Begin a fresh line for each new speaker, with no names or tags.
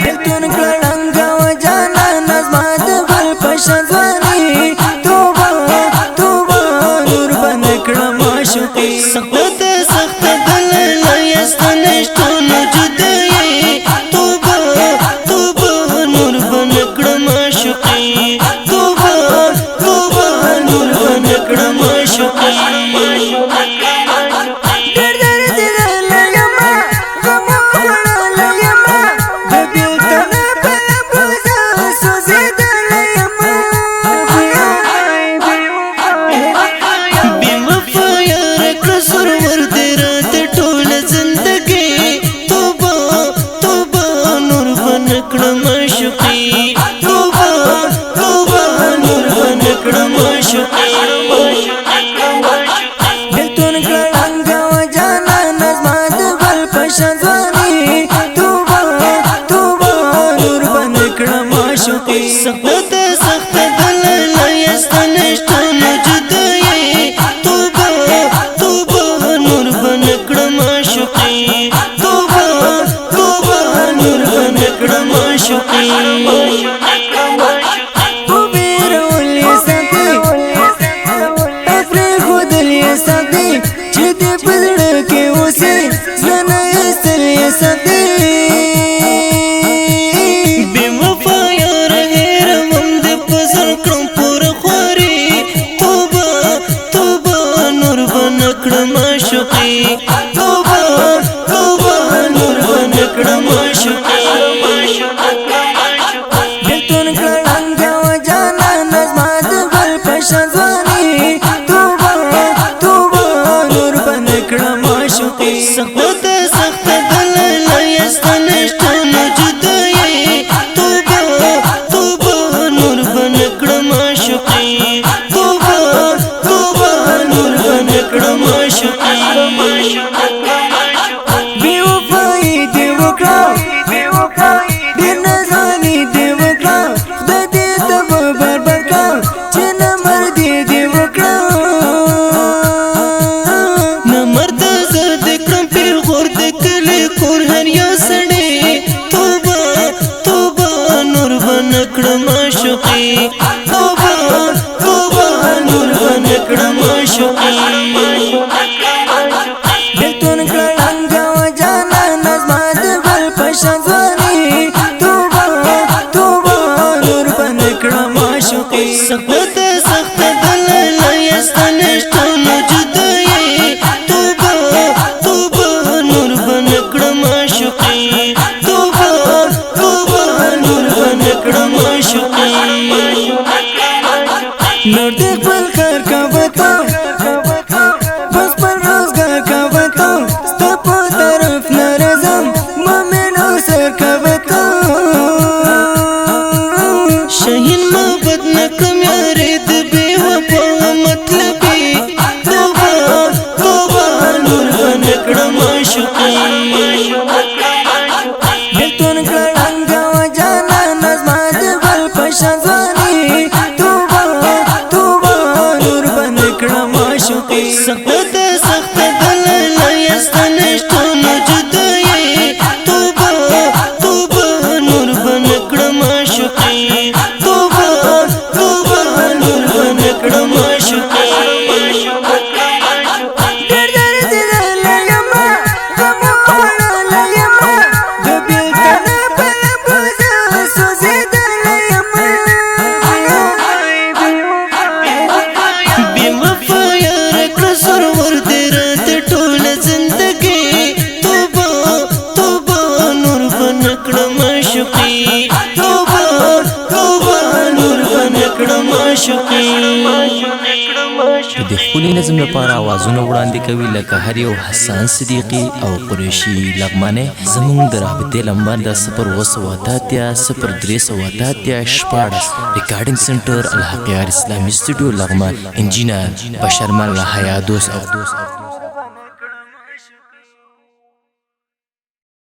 بلتون کړنګ و جانا نظم د بل پښځواني توبه توبه نور بند کړم عاشقي
سخت دل یستنشتون جدای توبه توبه نور بند کړم عاشقي توبه توبه نور بند کړم عاشقي سخت دل یستنشتون جدای توبه توبه نور بند کړم عاشقي توبه توبه نور بند کړم عاشقي توبه توبه نور بند کړم عاشقي
بلتون کړنګ و جانا نظم د بل پښځواني توبه توبه نور بند کړم عاشقي
سخت دل یستنشتون جدای توبه توبه نور بند کړم عاشقي توبه توبه نور بند کړم عاشقي توبه توبه نور بند کړم عاشقي
بلتون کړنګ و جانا نظم د بل پښځواني توبه توبه نور بند کړم عاشقي
سخت دل یستنشتون جدای توبه توبه نور بند کړم عاشقي توبه توبه نور بند کړم عاشقي
نور دې خپل کار کا وتا بس پر روزګار کا وتا ست په طرف نرزم ممن سر کا وتا
شهین محبت نکم یارې د بے وفا مطلبي توبه توبه نور بند کړم عاشقي
بلتون کړنګ و جانا نظم د بل پښځواني
سخت دل یستنشتون جدای توبه توبه نور بند کړم عاشقي توبه توبه نور بند کړم عاشقي
د خپل نظم لپاره आवाजونه وړاندې کوي لکه هر یو حسن صدیقی او قریشی لغمانه زموږ د رابطې نمبر د 0 ریکارډینګ سنټر الحقیار اسلامي سټوډیو لغمان انجینر بشرمل حیا دوست